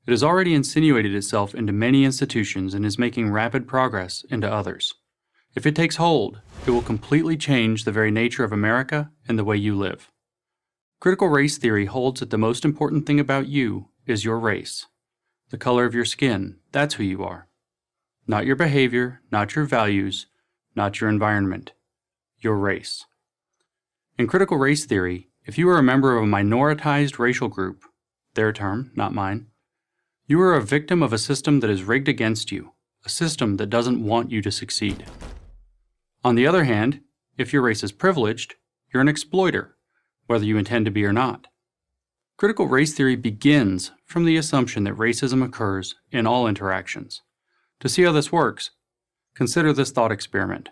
It has already insinuated itself into many institutions and is making rapid progress into others. If it takes hold, it will completely change the very nature of America and the way you live. Critical race theory holds that the most important thing about you is your race. The color of your skin, that's who you are. Not your behavior, not your values, not your environment. Your race. In critical race theory, if you are a member of a minoritized racial group, their term, not mine, you are a victim of a system that is rigged against you, a system that doesn't want you to succeed. On the other hand, if your race is privileged, you're an exploiter, whether you intend to be or not. Critical race theory begins from the assumption that racism occurs in all interactions. To see how this works, consider this thought experiment.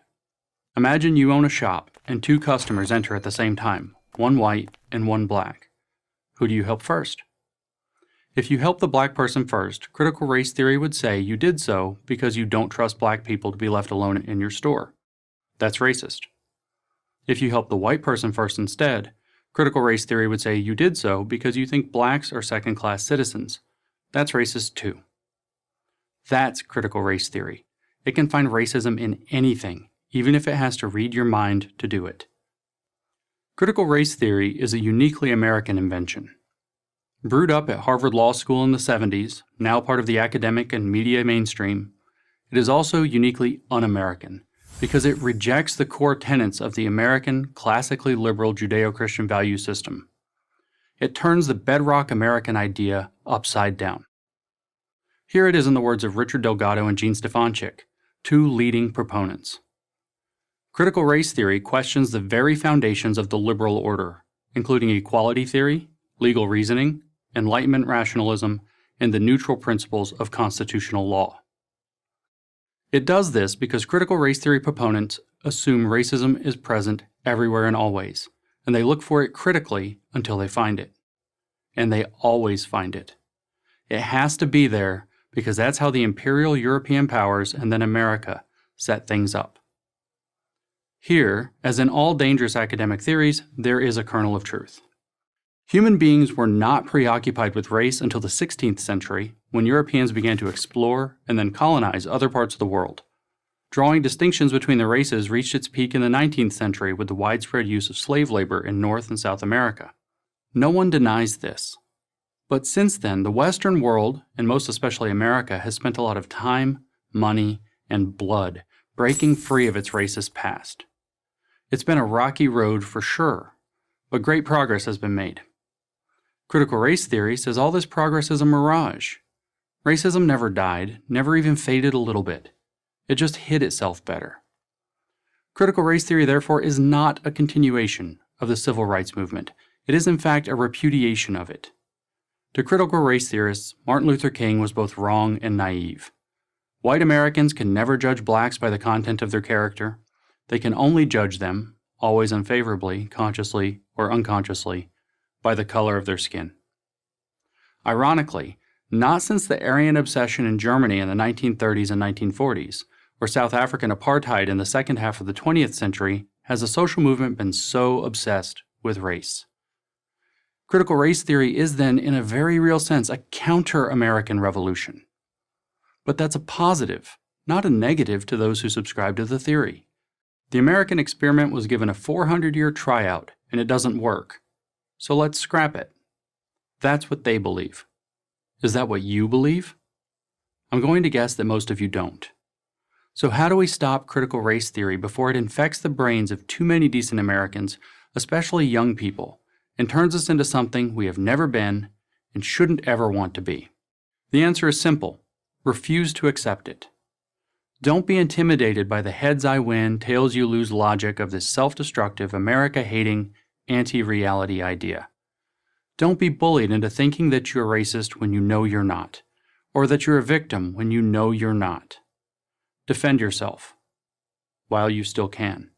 Imagine you own a shop and two customers enter at the same time, one white and one black. Who do you help first? If you help the black person first, critical race theory would say you did so because you don't trust black people to be left alone in your store. That's racist. If you help the white person first instead, critical race theory would say you did so because you think blacks are second-class citizens. That's racist too. That's critical race theory. It can find racism in anything, even if it has to read your mind to do it. Critical race theory is a uniquely American invention. Brewed up at Harvard Law School in the 70s, now part of the academic and media mainstream, it is also uniquely un-American because it rejects the core tenets of the American, classically liberal Judeo-Christian value system. It turns the bedrock American idea upside down. Here it is in the words of Richard Delgado and Jean Stefanczyk, two leading proponents. Critical race theory questions the very foundations of the liberal order, including equality theory, legal reasoning, Enlightenment rationalism, and the neutral principles of constitutional law. It does this because critical race theory proponents assume racism is present everywhere and always, and they look for it critically until they find it. And they always find it. It has to be there because that's how the imperial European powers and then America set things up. Here, as in all dangerous academic theories, there is a kernel of truth. Human beings were not preoccupied with race until the 16th century, when Europeans began to explore and then colonize other parts of the world. Drawing distinctions between the races reached its peak in the 19th century with the widespread use of slave labor in North and South America. No one denies this. But since then, the Western world, and most especially America, has spent a lot of time, money, and blood breaking free of its racist past. It's been a rocky road for sure, but great progress has been made. Critical race theory says all this progress is a mirage. Racism never died, never even faded a little bit. It just hid itself better. Critical race theory, therefore, is not a continuation of the civil rights movement. It is, in fact, a repudiation of it. To critical race theorists, Martin Luther King was both wrong and naive. White Americans can never judge blacks by the content of their character. They can only judge them, always unfavorably, consciously or unconsciously, by the color of their skin. Ironically, not since the Aryan obsession in Germany in the 1930s and 1940s, or South African apartheid in the second half of the 20th century, has the social movement been so obsessed with race. Critical race theory is then, in a very real sense, a counter-American revolution. But that's a positive, not a negative to those who subscribe to the theory. The American experiment was given a 400-year tryout, and it doesn't work. So let's scrap it. That's what they believe. Is that what you believe? I'm going to guess that most of you don't. So how do we stop critical race theory before it infects the brains of too many decent Americans, especially young people, and turns us into something we have never been and shouldn't ever want to be? The answer is simple. Refuse to accept it. Don't be intimidated by the heads I win, tails you lose logic of this self-destructive, America-hating, anti-reality idea. Don't be bullied into thinking that you're racist when you know you're not, or that you're a victim when you know you're not. Defend yourself while you still can.